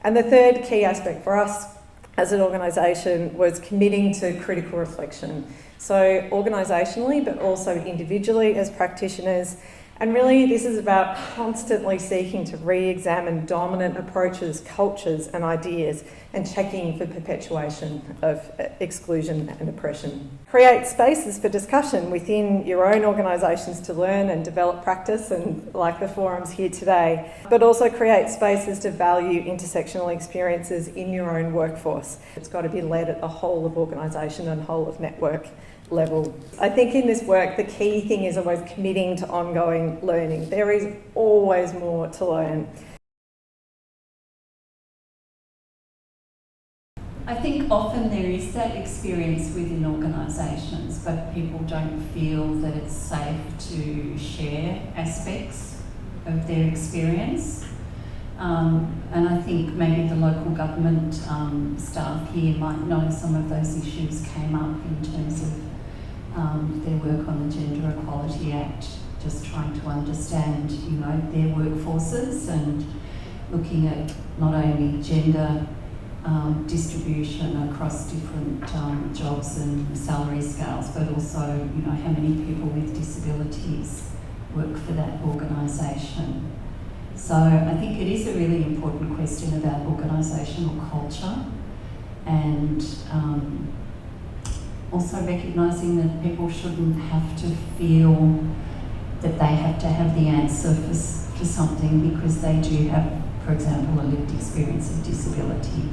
And the third key aspect for us as an organisation was committing to critical reflection. So organisationally, but also individually as practitioners. And really this is about constantly seeking to re-examine dominant approaches, cultures and ideas, and checking for perpetuation of exclusion and oppression. Create spaces for discussion within your own organisations to learn and develop practice, and like the forums here today, but also create spaces to value intersectional experiences in your own workforce. It's got to be led at the whole of organisation and whole of network level. I think in this work the key thing is always committing to ongoing learning. There is always more to learn. I think often there is that experience within organisations, but people don't feel that it's safe to share aspects of their experience. And I think maybe the local government staff here might know some of those issues came up in terms of their work on the Gender Equality Act, just trying to understand, their workforces and looking at not only gender distribution across different jobs and salary scales, but also, how many people with disabilities work for that organisation. So I think it is a really important question about organisational culture, and also recognising that people shouldn't have to feel that they have to have the answer for something because they do have, for example, a lived experience of disability.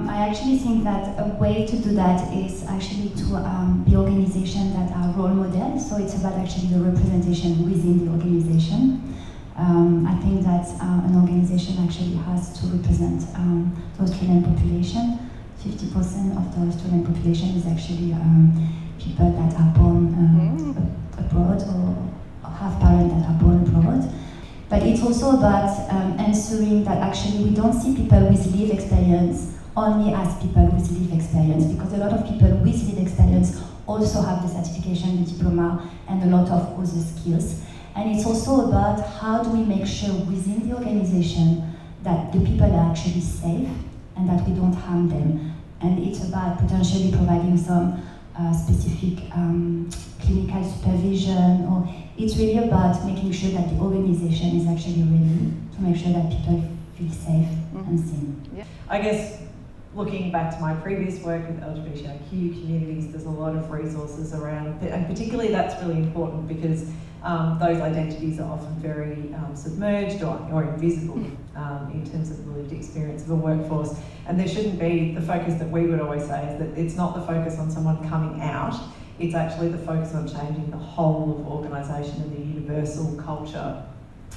I actually think that a way to do that is actually to be organizations that are role models. So it's about actually the representation within the organization. I think that an organization actually has to represent the Australian population. 50% of the Australian population is actually people that are born abroad or have parents that are born abroad. But it's also about answering that actually we don't see people with lived experience only as people with lived experience, because a lot of people with lived experience also have the certification, the diploma, and a lot of other skills. And it's also about how do we make sure within the organization that the people are actually safe and that we don't harm them. And it's about potentially providing some specific clinical supervision, or it's really about making sure that the organization is actually ready to make sure that people feel safe and seen. Yeah. I guess looking back to my previous work with LGBTIQ communities, there's a lot of resources around, and particularly that's really important because those identities are often very submerged or invisible in terms of the lived experience of a workforce. And there shouldn't be, the focus that we would always say is that it's not the focus on someone coming out, it's actually the focus on changing the whole of organisation and the universal culture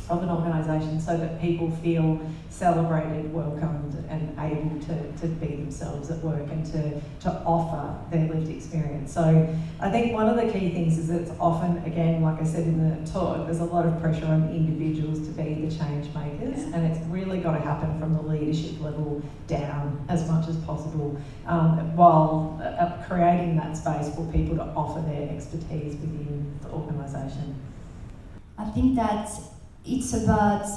of an organisation so that people feel celebrated, welcomed and able to be themselves at work and to offer their lived experience. So I think one of the key things is that it's often, again, like I said in the talk, there's a lot of pressure on individuals to be the change makers, and it's really got to happen from the leadership level down as much as possible, while creating that space for people to offer their expertise within the organisation. I think that it's about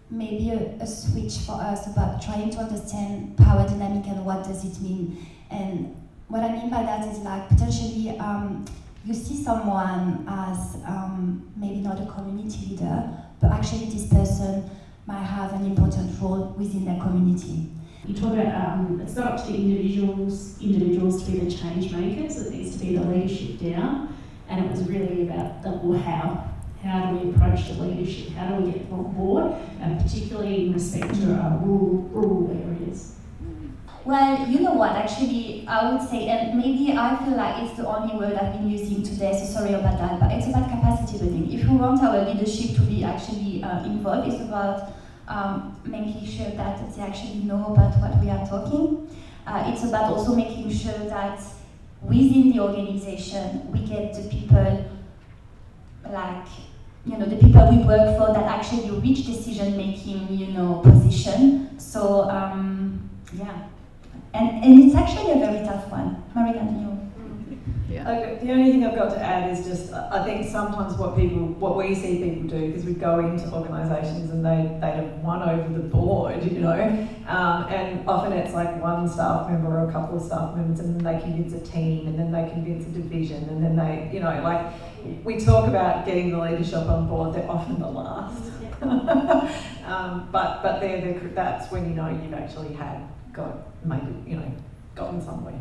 maybe a switch for us about trying to understand power dynamic and what does it mean. And what I mean by that is like potentially you see someone as maybe not a community leader, but actually this person might have an important role within their community. You talk about it's not up to individuals to be the change makers, it needs to be the leadership down, and it was really about the how. How do we approach the leadership? How do we get them on board, and particularly in respect to rural areas? Well, you know what, actually, I would say, and maybe I feel like it's the only word I've been using today, so sorry about that, but it's about capacity building. If we want our leadership to be actually involved, it's about making sure that they actually know about what we are talking. It's about also making sure that within the organization, we get the people like, the people we work for that actually reach decision-making, position. So, yeah. And it's actually a very tough one. Marie, continue. Yeah. The only thing I've got to add is just, I think sometimes what we see people do, because we go into organisations and they have won over the board, you know, and often it's like one staff member or a couple of staff members, and then they convince a team, and then they convince a division, and then they, you know, like, we talk about getting the leadership on board, they're often the last. But that's when you know you've actually gotten somewhere.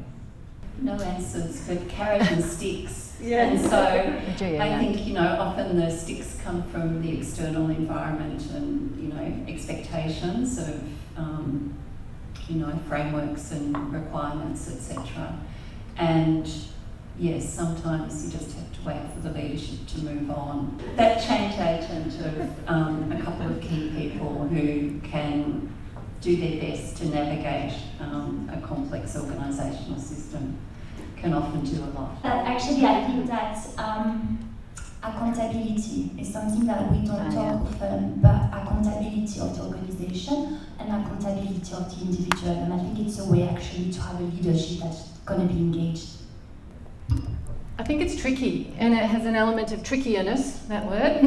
No answers, but carrot and sticks. Yeah. And so I think, you know, often the sticks come from the external environment and, you know, expectations of, you know, frameworks and requirements, etc. And yes, sometimes you just have to wait for the leadership to move on. That change agent of a couple of key people who can do their best to navigate a complex organisational system can often do a lot. Actually, I think that accountability is something that we don't talk often, but accountability of the organisation and accountability of the individual. And I think it's a way actually to have a leadership that's going to be engaged. I think it's tricky, and it has an element of trickiness, that word,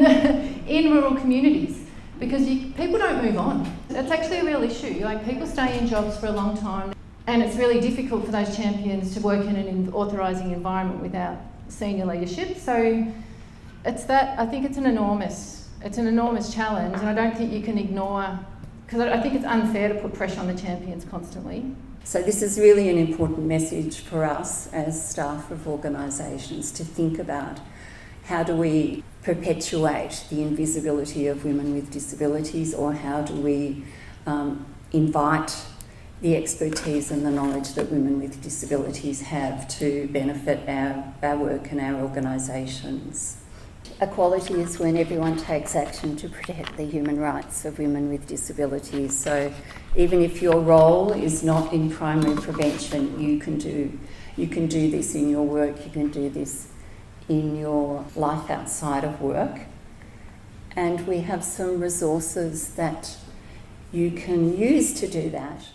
in rural communities, because people don't move on. That's actually a real issue. Like, people stay in jobs for a long time, and it's really difficult for those champions to work in an authorising environment without senior leadership. So I think it's an enormous challenge, and I don't think you can ignore, because I think it's unfair to put pressure on the champions constantly. So this is really an important message for us as staff of organisations to think about: how do we perpetuate the invisibility of women with disabilities, or how do we invite the expertise and the knowledge that women with disabilities have to benefit our work and our organisations. Equality is when everyone takes action to protect the human rights of women with disabilities. So even if your role is not in primary prevention, you can do this in your work, you can do this in your life outside of work. And we have some resources that you can use to do that.